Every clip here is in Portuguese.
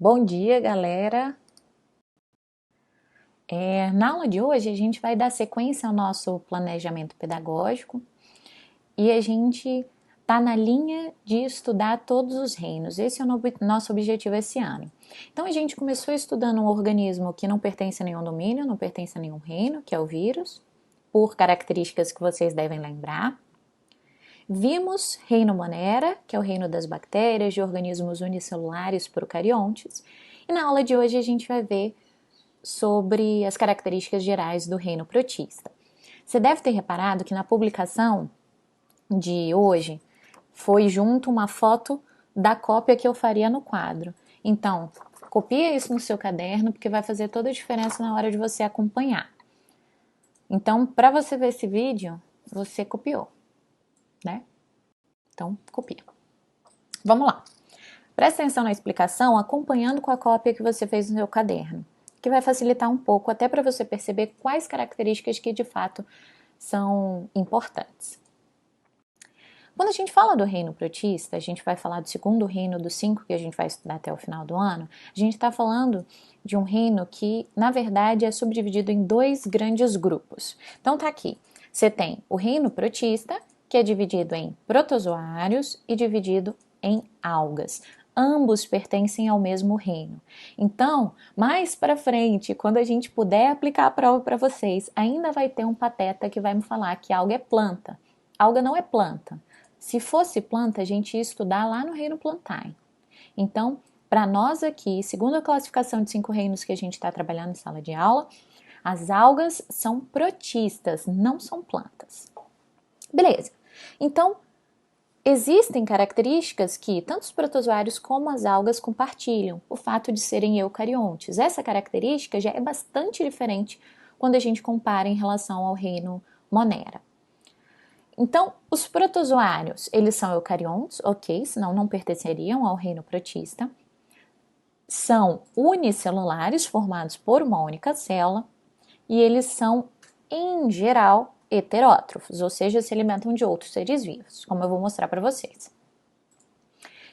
Bom dia, galera! Na aula de hoje a gente vai dar sequência ao nosso planejamento pedagógico e a gente está na linha de estudar todos os reinos. Esse é o nosso objetivo esse ano. Então a gente começou estudando um organismo que não pertence a nenhum domínio, não pertence a nenhum reino, que é o vírus, por características que vocês devem lembrar. Vimos reino Monera, que é o reino das bactérias, de organismos unicelulares procariontes, e na aula de hoje a gente vai ver sobre as características gerais do reino protista. Você deve ter reparado que na publicação de hoje foi junto uma foto da cópia que eu faria no quadro. Então, copia isso no seu caderno, porque vai fazer toda a diferença na hora de você acompanhar. Então, para você ver esse vídeo, você copiou, né? Então, copia. Vamos lá. Presta atenção na explicação, acompanhando com a cópia que você fez no seu caderno, que vai facilitar um pouco até para você perceber quais características que de fato são importantes. Quando a gente fala do reino protista, a gente vai falar do segundo reino dos 5 que a gente vai estudar até o final do ano, a gente está falando de um reino que, na verdade, é subdividido em 2 grandes grupos. Então tá aqui, você tem o reino protista, que é dividido em protozoários e dividido em algas. Ambos pertencem ao mesmo reino. Então, mais para frente, quando a gente puder aplicar a prova para vocês, ainda vai ter um pateta que vai me falar que alga é planta. Alga não é planta. Se fosse planta, a gente ia estudar lá no reino Plantae. Então, para nós aqui, segundo a classificação de 5 reinos que a gente está trabalhando em sala de aula, as algas são protistas, não são plantas. Beleza. Então, existem características que tanto os protozoários como as algas compartilham, o fato de serem eucariontes. Essa característica já é bastante diferente quando a gente compara em relação ao reino Monera. Então, os protozoários, eles são eucariontes, ok, senão não pertenceriam ao reino protista. São unicelulares, formados por uma única célula, e eles são, em geral, heterótrofos, ou seja, se alimentam de outros seres vivos, como eu vou mostrar para vocês.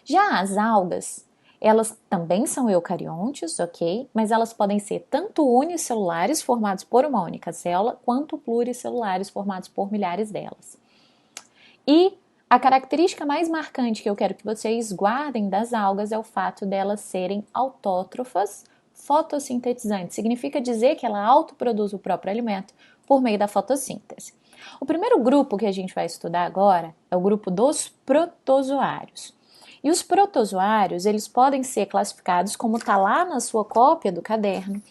Já as algas, elas também são eucariontes, ok? Mas elas podem ser tanto unicelulares, formados por uma única célula, quanto pluricelulares, formados por milhares delas. E a característica mais marcante que eu quero que vocês guardem das algas é o fato delas serem autótrofas, fotossintetizantes. Significa dizer que ela autoproduz o próprio alimento por meio da fotossíntese. O primeiro grupo que a gente vai estudar agora é o grupo dos protozoários. E os protozoários, eles podem ser classificados, como está lá na sua cópia do caderno,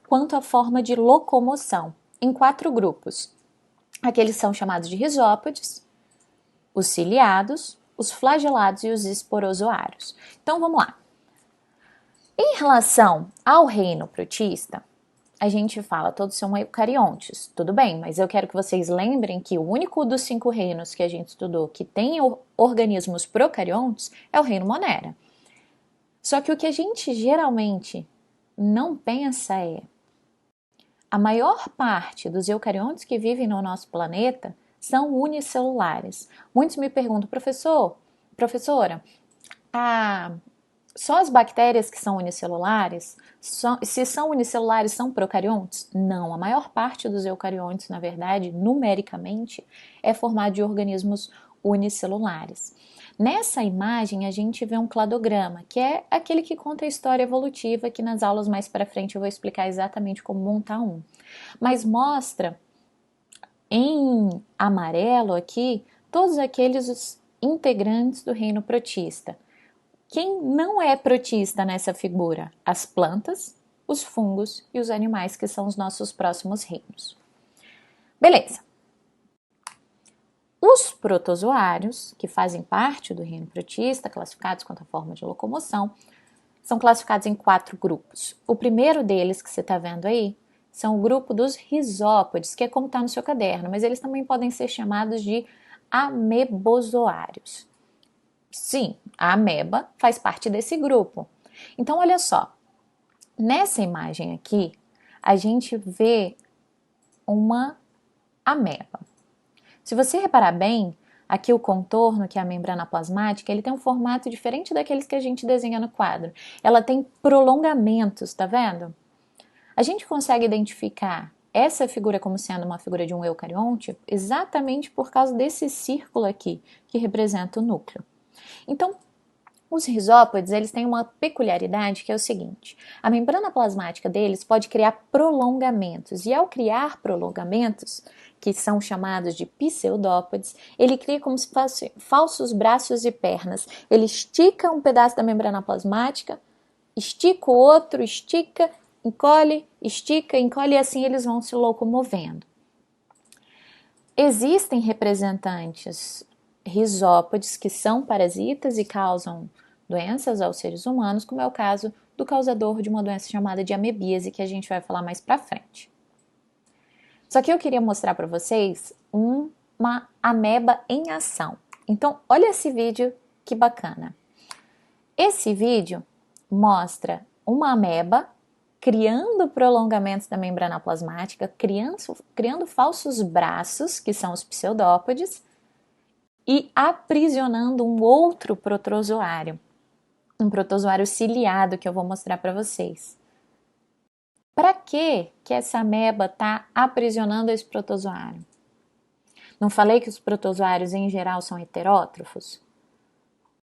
quanto à forma de locomoção, em 4 grupos. Aqueles são chamados de risópodes, os ciliados, os flagelados e os esporozoários. Então vamos lá. Em relação ao reino protista, a gente fala todos são eucariontes, tudo bem, mas eu quero que vocês lembrem que o único dos 5 reinos que a gente estudou que tem organismos procariontes é o reino Monera. Só que o que a gente geralmente não pensa é a maior parte dos eucariontes que vivem no nosso planeta são unicelulares. Muitos me perguntam, professora, só as bactérias que são unicelulares? Se são unicelulares, são procariontes? Não, a maior parte dos eucariontes, na verdade, numericamente, é formada de organismos unicelulares. Nessa imagem, a gente vê um cladograma, que é aquele que conta a história evolutiva, que nas aulas mais para frente eu vou explicar exatamente como montar um. Mas mostra em amarelo aqui todos aqueles integrantes do reino protista. Quem não é protista nessa figura? As plantas, os fungos e os animais, que são os nossos próximos reinos. Beleza. Os protozoários, que fazem parte do reino protista, classificados quanto à forma de locomoção, são classificados em 4 grupos. O primeiro deles, que você está vendo aí, são o grupo dos risópodes, que é como está no seu caderno, mas eles também podem ser chamados de amebozoários. Sim, a ameba faz parte desse grupo. Então, olha só, nessa imagem aqui, a gente vê uma ameba. Se você reparar bem, aqui o contorno, que é a membrana plasmática, ele tem um formato diferente daqueles que a gente desenha no quadro. Ela tem prolongamentos, tá vendo? A gente consegue identificar essa figura como sendo uma figura de um eucarionte exatamente por causa desse círculo aqui, que representa o núcleo. Então, os rizópodes, eles têm uma peculiaridade que é o seguinte: a membrana plasmática deles pode criar prolongamentos, e ao criar prolongamentos, que são chamados de pseudópodes, ele cria como se fossem falsos braços e pernas. Ele estica um pedaço da membrana plasmática, estica o outro, estica, encolhe, estica, encolhe, e assim eles vão se locomovendo. Existem representantes rizópodes que são parasitas e causam doenças aos seres humanos, como é o caso do causador de uma doença chamada de amebíase, que a gente vai falar mais pra frente. Só que eu queria mostrar para vocês uma ameba em ação. Então, olha esse vídeo que bacana. Esse vídeo mostra uma ameba criando prolongamentos da membrana plasmática, criando falsos braços, que são os pseudópodes, e aprisionando um outro protozoário, um protozoário ciliado que eu vou mostrar para vocês. Para que essa ameba está aprisionando esse protozoário? Não falei que os protozoários em geral são heterótrofos?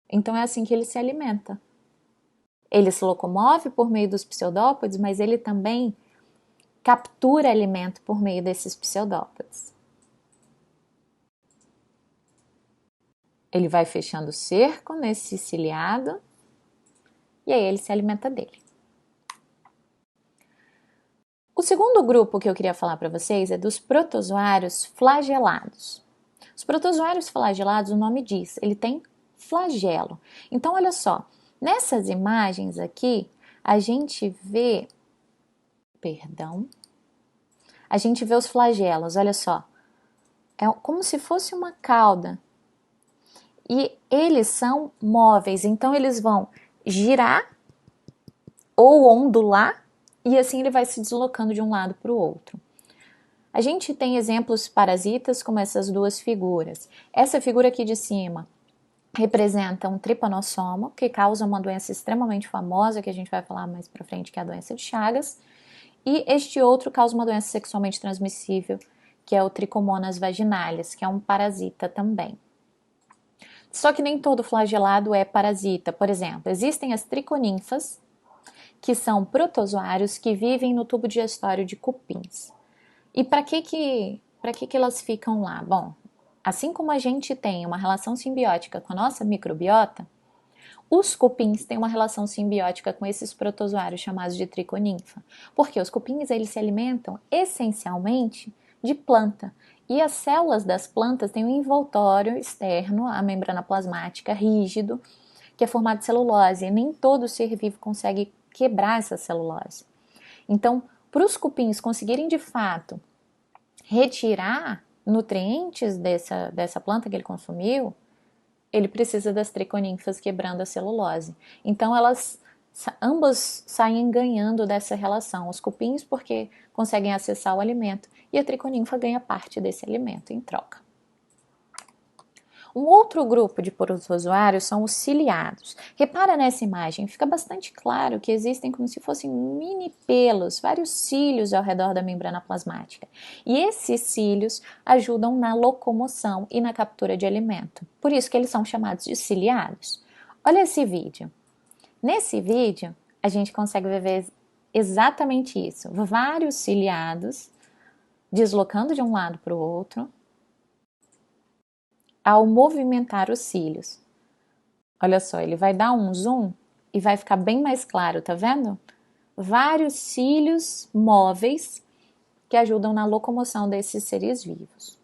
Então é assim que ele se alimenta. Ele se locomove por meio dos pseudópodes, mas ele também captura alimento por meio desses pseudópodes. Ele vai fechando o cerco nesse ciliado e aí ele se alimenta dele. O segundo grupo que eu queria falar para vocês é dos protozoários flagelados. Os protozoários flagelados, o nome diz, ele tem flagelo. Então, olha só, nessas imagens aqui, a gente vê os flagelos, olha só. É como se fosse uma cauda. E eles são móveis, então eles vão girar ou ondular e assim ele vai se deslocando de um lado para o outro. A gente tem exemplos parasitas como essas duas figuras. Essa figura aqui de cima representa um tripanossoma, que causa uma doença extremamente famosa, que a gente vai falar mais para frente, que é a doença de Chagas. E este outro causa uma doença sexualmente transmissível, que é o Trichomonas vaginalis, que é um parasita também. Só que nem todo flagelado é parasita. Por exemplo, existem as triconinfas, que são protozoários que vivem no tubo digestório de cupins. E para que elas ficam lá? Bom, assim como a gente tem uma relação simbiótica com a nossa microbiota, os cupins têm uma relação simbiótica com esses protozoários chamados de triconinfa. Porque os cupins eles se alimentam essencialmente de planta. E as células das plantas têm um envoltório externo, a membrana plasmática, rígido, que é formado de celulose. E nem todo ser vivo consegue quebrar essa celulose. Então, para os cupins conseguirem de fato retirar nutrientes dessa planta que ele consumiu, ele precisa das triconinfas quebrando a celulose. Então, ambas saem ganhando dessa relação. Os cupins porque conseguem acessar o alimento e a triconinfa ganha parte desse alimento em troca. Um outro grupo de protozoários são os ciliados. Repara nessa imagem, fica bastante claro que existem como se fossem mini pelos, vários cílios ao redor da membrana plasmática. E esses cílios ajudam na locomoção e na captura de alimento. Por isso que eles são chamados de ciliados. Olha esse vídeo. Nesse vídeo, a gente consegue ver exatamente isso. Vários ciliados deslocando de um lado para o outro ao movimentar os cílios. Olha só, ele vai dar um zoom e vai ficar bem mais claro, tá vendo? Vários cílios móveis que ajudam na locomoção desses seres vivos.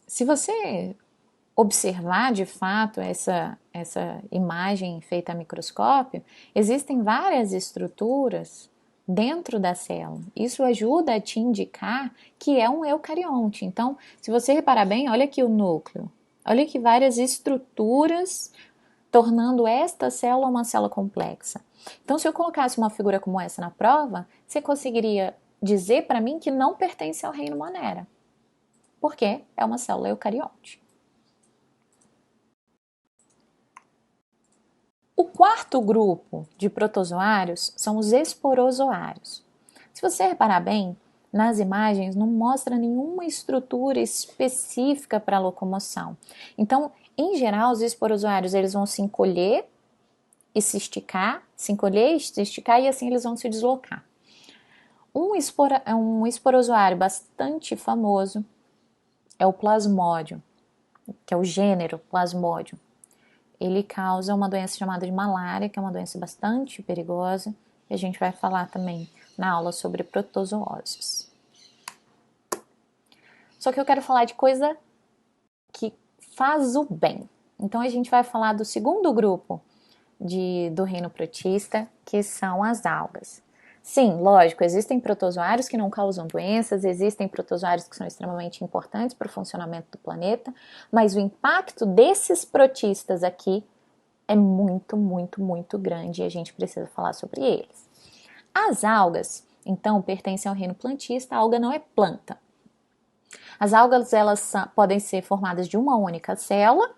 Se você observar de fato essa imagem feita a microscópio, existem várias estruturas dentro da célula. Isso ajuda a te indicar que é um eucarionte. Então, se você reparar bem, olha aqui o núcleo. Olha aqui várias estruturas tornando esta célula uma célula complexa. Então, se eu colocasse uma figura como essa na prova, você conseguiria dizer para mim que não pertence ao reino Monera, porque é uma célula eucarionte. O quarto grupo de protozoários são os esporozoários. Se você reparar bem, nas imagens não mostra nenhuma estrutura específica para locomoção. Então, em geral, os esporozoários eles vão se encolher e se esticar, se encolher e se esticar, e assim eles vão se deslocar. Um esporozoário bastante famoso é o plasmódio, que é o gênero plasmódio. Ele causa uma doença chamada de malária, que é uma doença bastante perigosa, e a gente vai falar também na aula sobre protozooses. Só que eu quero falar de coisa que faz o bem. Então a gente vai falar do segundo grupo do reino protista, que são as algas. Sim, lógico, existem protozoários que não causam doenças, existem protozoários que são extremamente importantes para o funcionamento do planeta, mas o impacto desses protistas aqui é muito, muito, muito grande e a gente precisa falar sobre eles. As algas, então, pertencem ao reino plantista. A alga não é planta. As algas, elas podem ser formadas de uma única célula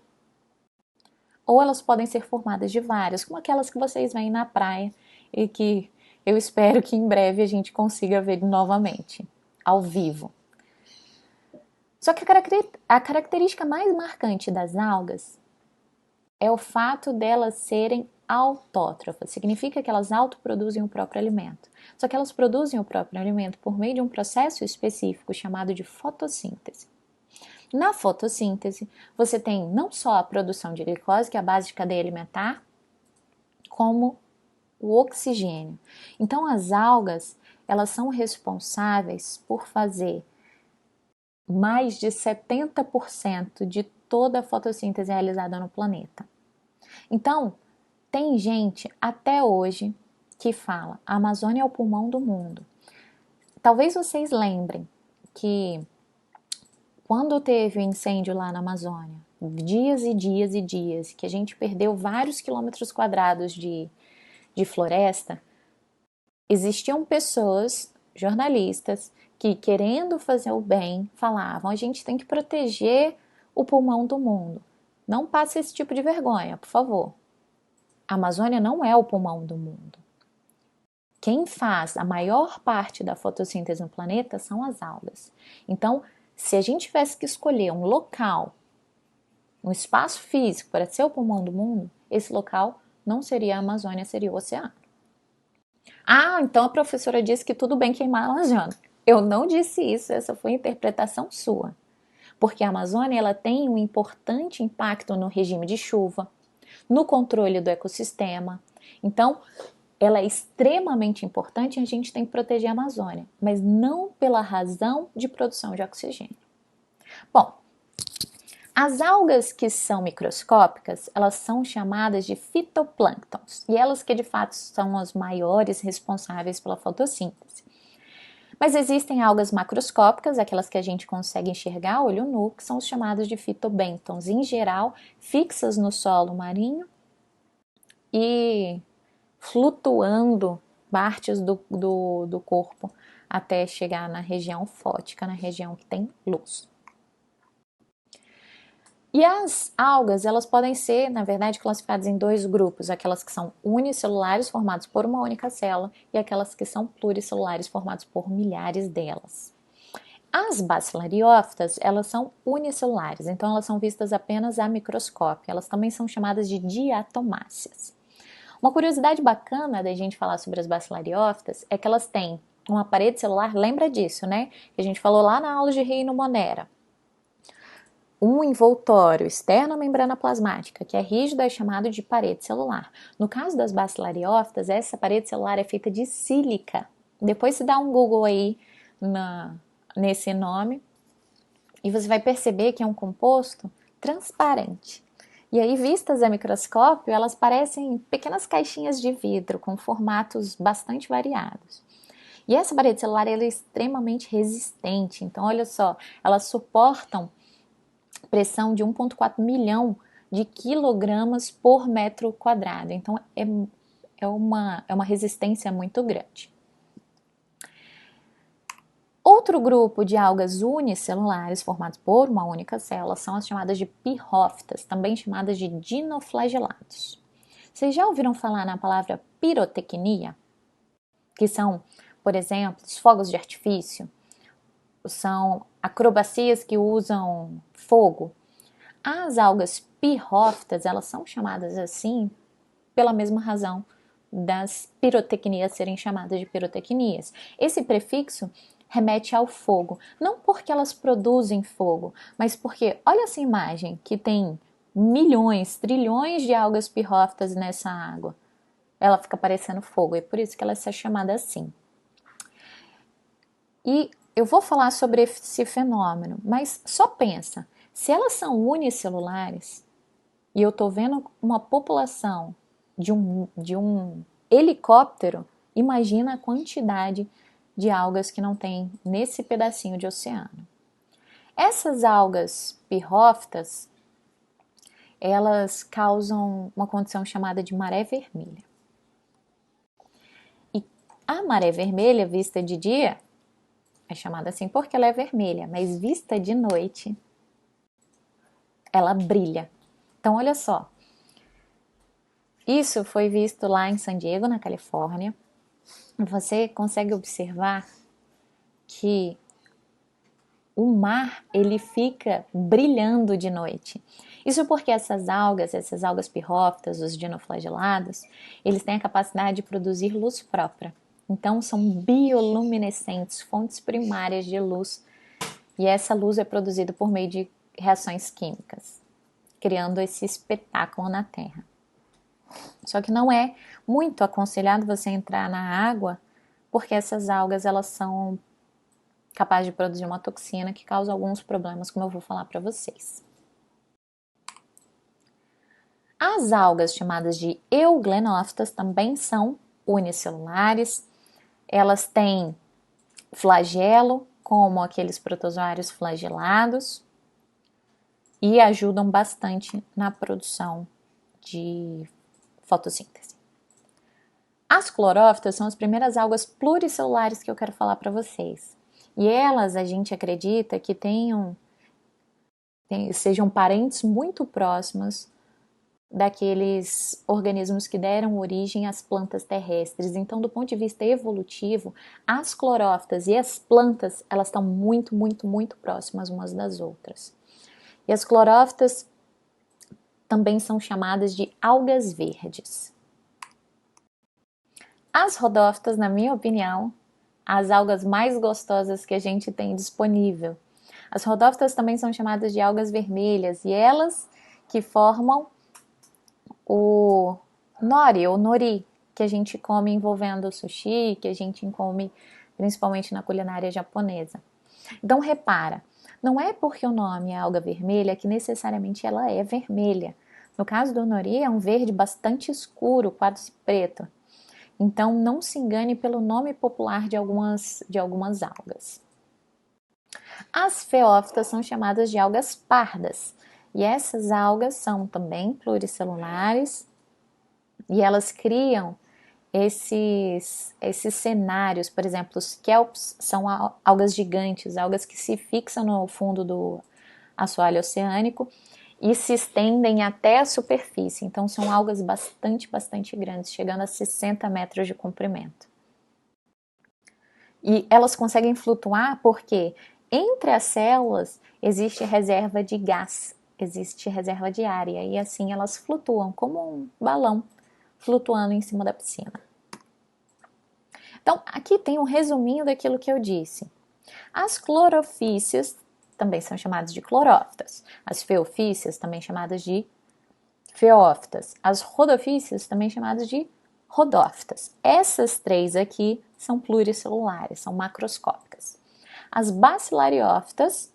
ou elas podem ser formadas de várias, como aquelas que vocês veem na praia e que eu espero que em breve a gente consiga ver novamente, ao vivo. Só que a característica mais marcante das algas é o fato delas serem autótrofas, significa que elas autoproduzem o próprio alimento. Só que elas produzem o próprio alimento por meio de um processo específico chamado de fotossíntese. Na fotossíntese, você tem não só a produção de glicose, que é a base de cadeia alimentar, como o oxigênio. Então, as algas, elas são responsáveis por fazer mais de 70% de toda a fotossíntese realizada no planeta. Então, tem gente até hoje que fala: a Amazônia é o pulmão do mundo. Talvez vocês lembrem que quando teve o incêndio lá na Amazônia, dias e dias e dias, que a gente perdeu vários quilômetros quadrados de floresta, existiam pessoas, jornalistas, que querendo fazer o bem, falavam: a gente tem que proteger o pulmão do mundo. Não passe esse tipo de vergonha, por favor. A Amazônia não é o pulmão do mundo. Quem faz a maior parte da fotossíntese no planeta são as algas. Então, se a gente tivesse que escolher um local, um espaço físico para ser o pulmão do mundo, esse local não seria a Amazônia, seria o oceano. Ah, então a professora disse que tudo bem queimar a Amazônia. Eu não disse isso, essa foi a interpretação sua. Porque a Amazônia ela tem um importante impacto no regime de chuva, no controle do ecossistema. Então, ela é extremamente importante e a gente tem que proteger a Amazônia, mas não pela razão de produção de oxigênio. Bom, as algas que são microscópicas, elas são chamadas de fitoplânctons, e elas que de fato são as maiores responsáveis pela fotossíntese. Mas existem algas macroscópicas, aquelas que a gente consegue enxergar a olho nu, que são os chamados de fitobêntons, em geral fixas no solo marinho e flutuando partes do corpo até chegar na região fótica, na região que tem luz. E as algas, elas podem ser, na verdade, classificadas em dois grupos, aquelas que são unicelulares, formadas por uma única célula, e aquelas que são pluricelulares, formadas por milhares delas. As bacilariófitas, elas são unicelulares, então elas são vistas apenas a microscópio, elas também são chamadas de diatomáceas. Uma curiosidade bacana da gente falar sobre as bacilariófitas é que elas têm uma parede celular, lembra disso, né? Que a gente falou lá na aula de reino Monera. Um envoltório externo à membrana plasmática, que é rígido, é chamado de parede celular. No caso das bacilariófitas, essa parede celular é feita de sílica. Depois você dá um Google aí nesse nome e você vai perceber que é um composto transparente. E aí, vistas a microscópio, elas parecem pequenas caixinhas de vidro com formatos bastante variados. E essa parede celular ela é extremamente resistente. Então, olha só, elas suportam pressão de 1,4 milhão de quilogramas por metro quadrado. Então, é uma resistência muito grande. Outro grupo de algas unicelulares formados por uma única célula são as chamadas de pirrófitas, também chamadas de dinoflagelados. Vocês já ouviram falar na palavra pirotecnia? Que são, por exemplo, os fogos de artifício, são acrobacias que usam fogo. As algas pirrófitas, elas são chamadas assim pela mesma razão das pirotecnias serem chamadas de pirotecnias. Esse prefixo remete ao fogo, não porque elas produzem fogo, mas porque, olha essa imagem que tem milhões, trilhões de algas pirrófitas nessa água. Ela fica parecendo fogo, é por isso que ela é chamada assim. E eu vou falar sobre esse fenômeno, mas só pensa, se elas são unicelulares e eu estou vendo uma população de um helicóptero, imagina a quantidade de algas que não tem nesse pedacinho de oceano. Essas algas pirrófitas, elas causam uma condição chamada de maré vermelha. E a maré vermelha, vista de dia, é chamada assim porque ela é vermelha, mas vista de noite, ela brilha. Então, olha só. Isso foi visto lá em San Diego, na Califórnia. Você consegue observar que o mar ele fica brilhando de noite. Isso porque essas algas pirrófitas, os dinoflagelados, eles têm a capacidade de produzir luz própria. Então são bioluminescentes, fontes primárias de luz. E essa luz é produzida por meio de reações químicas, criando esse espetáculo na Terra. Só que não é muito aconselhado você entrar na água, porque essas algas elas são capazes de produzir uma toxina que causa alguns problemas, como eu vou falar para vocês. As algas chamadas de euglenófitas também são unicelulares. Elas têm flagelo, como aqueles protozoários flagelados, e ajudam bastante na produção de fotossíntese. As clorófitas são as primeiras algas pluricelulares que eu quero falar para vocês. E elas, a gente acredita que sejam parentes muito próximos daqueles organismos que deram origem às plantas terrestres. Então, do ponto de vista evolutivo, as clorófitas e as plantas, elas estão muito, muito, muito próximas umas das outras. E as clorófitas também são chamadas de algas verdes. As rodófitas, na minha opinião, as algas mais gostosas que a gente tem disponível. As rodófitas também são chamadas de algas vermelhas e elas que formam o nori ou nori, que a gente come envolvendo o sushi, que a gente come principalmente na culinária japonesa. Então repara, não é porque o nome é alga vermelha que necessariamente ela é vermelha. No caso do nori é um verde bastante escuro, quase preto. Então não se engane pelo nome popular de algumas algas. As feófitas são chamadas de algas pardas. E essas algas são também pluricelulares e elas criam esses cenários. Por exemplo, os kelps são algas gigantes, algas que se fixam no fundo do assoalho oceânico e se estendem até a superfície. Então são algas bastante grandes, chegando a 60 metros de comprimento. E elas conseguem flutuar porque entre as células existe reserva de gás, existe reserva de ar, e assim elas flutuam como um balão flutuando em cima da piscina. Então, aqui tem um resuminho daquilo que eu disse. As clorofícias também são chamadas de clorófitas. As feofícias também chamadas de feófitas. As rodofícias também chamadas de rodófitas. Essas três aqui são pluricelulares, são macroscópicas. As bacilariófitas,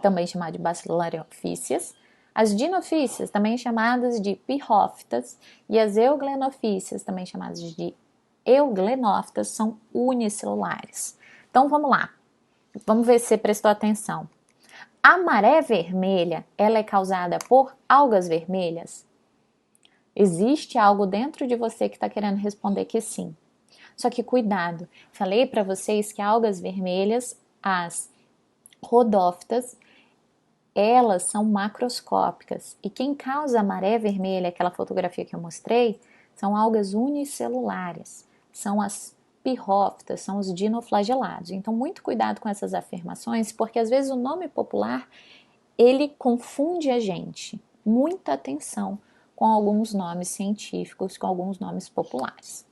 também chamadas de bacilariofícias, as dinofícias, também chamadas de pirrófitas, e as euglenofícias, também chamadas de euglenófitas, são unicelulares. Então vamos lá, vamos ver se você prestou atenção. A maré vermelha, ela é causada por algas vermelhas? Existe algo dentro de você que está querendo responder que sim. Só que cuidado, falei para vocês que algas vermelhas As rodófitas, elas são macroscópicas, e quem causa a maré vermelha, aquela fotografia que eu mostrei, são algas unicelulares, são as pirrófitas, são os dinoflagelados. Então, muito cuidado com essas afirmações, porque às vezes o nome popular, ele confunde a gente. Muita atenção com alguns nomes científicos, com alguns nomes populares.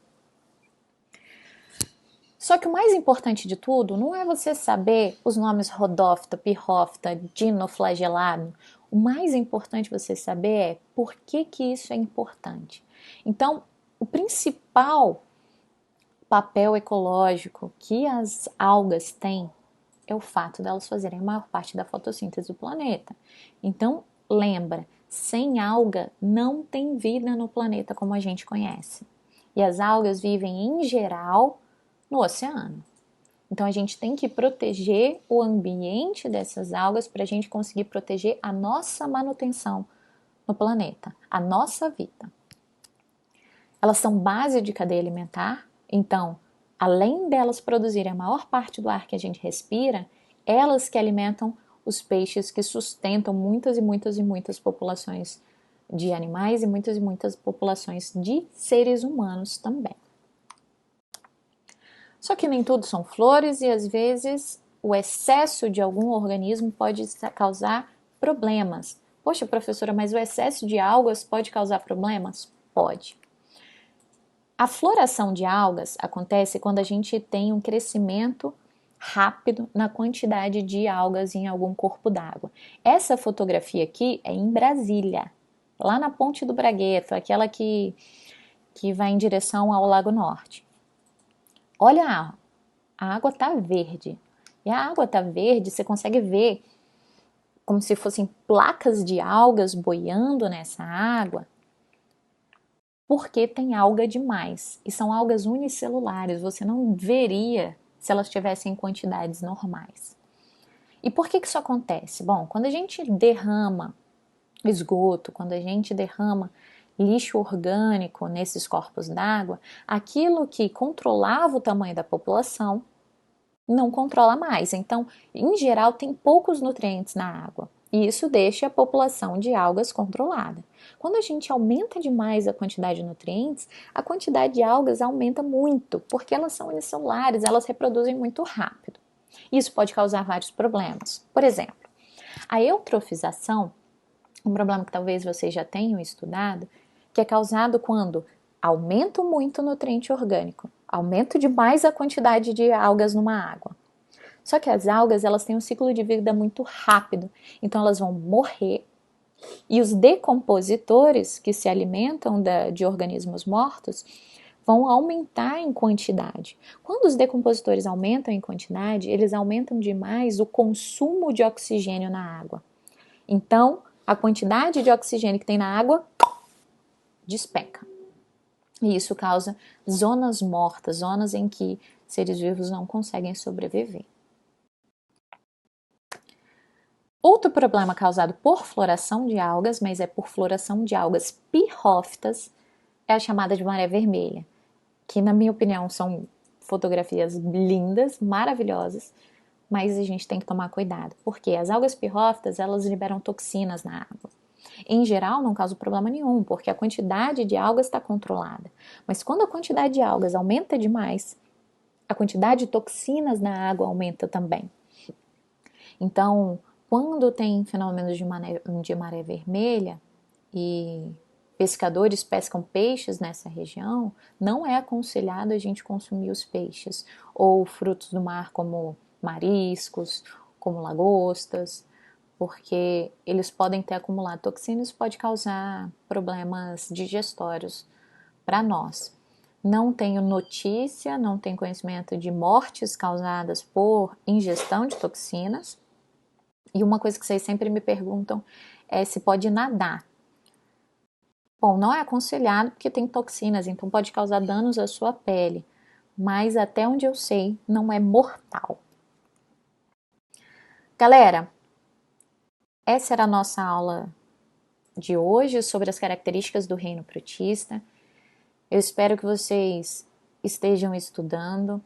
Só que o mais importante de tudo não é você saber os nomes rodófita, pirrófita, dinoflagelado. O mais importante você saber é por que isso é importante. Então, o principal papel ecológico que as algas têm é o fato delas fazerem a maior parte da fotossíntese do planeta. Então, lembra, sem alga não tem vida no planeta como a gente conhece. E as algas vivem, em geral, no oceano. Então, a gente tem que proteger o ambiente dessas algas para a gente conseguir proteger a nossa manutenção no planeta, a nossa vida. Elas são base de cadeia alimentar, então, além delas produzirem a maior parte do ar que a gente respira, elas que alimentam os peixes que sustentam muitas e muitas e muitas populações de animais e muitas populações de seres humanos também. Só que nem tudo são flores e às vezes o excesso de algum organismo pode causar problemas. Poxa, professora, mas o excesso de algas pode causar problemas? Pode. A floração de algas acontece quando a gente tem um crescimento rápido na quantidade de algas em algum corpo d'água. Essa fotografia aqui é em Brasília, lá na Ponte do Bragueto, aquela que vai em direção ao Lago Norte. Olha, a água tá verde. E a água tá verde, você consegue ver como se fossem placas de algas boiando nessa água, porque tem alga demais. E são algas unicelulares, você não veria se elas tivessem em quantidades normais. E por que isso acontece? Bom, quando a gente derrama esgoto, quando a gente derrama lixo orgânico nesses corpos d'água, aquilo que controlava o tamanho da população não controla mais. Então, em geral, tem poucos nutrientes na água. E isso deixa a população de algas controlada. Quando a gente aumenta demais a quantidade de nutrientes, a quantidade de algas aumenta muito, porque elas são unicelulares, elas reproduzem muito rápido. Isso pode causar vários problemas. Por exemplo, a eutrofização, um problema que talvez vocês já tenham estudado, que é causado quando aumenta muito o nutriente orgânico, aumenta demais a quantidade de algas numa água. Só que as algas, elas têm um ciclo de vida muito rápido, então elas vão morrer e os decompositores que se alimentam de organismos mortos vão aumentar em quantidade. Quando os decompositores aumentam em quantidade, eles aumentam demais o consumo de oxigênio na água. Então, a quantidade de oxigênio que tem na água despeca. E isso causa zonas mortas, zonas em que seres vivos não conseguem sobreviver. Outro problema causado por floração de algas, mas é por floração de algas pirrófitas, é a chamada de maré vermelha, que na minha opinião são fotografias lindas, maravilhosas, mas a gente tem que tomar cuidado, porque as algas pirrófitas, elas liberam toxinas na água. Em geral, não causa problema nenhum, porque a quantidade de algas está controlada. Mas quando a quantidade de algas aumenta demais, a quantidade de toxinas na água aumenta também. Então, quando tem fenômenos de maré vermelha e pescadores pescam peixes nessa região, não é aconselhado a gente consumir os peixes ou frutos do mar como mariscos, como lagostas, porque eles podem ter acumulado toxinas e pode causar problemas digestórios para nós. Não tenho notícia, não tenho conhecimento de mortes causadas por ingestão de toxinas. E uma coisa que vocês sempre me perguntam é se pode nadar. Bom, não é aconselhado porque tem toxinas, então pode causar danos à sua pele, mas até onde eu sei, não é mortal. Galera, essa era a nossa aula de hoje sobre as características do reino protista. Eu espero que vocês estejam estudando.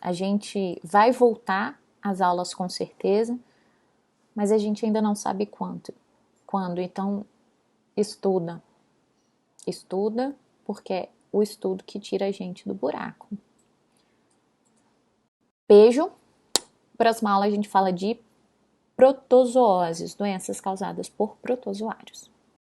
A gente vai voltar às aulas com certeza, mas a gente ainda não sabe quando. Então, estuda. Estuda, porque é o estudo que tira a gente do buraco. Beijo. Próxima aula a gente fala de protozooses, doenças causadas por protozoários.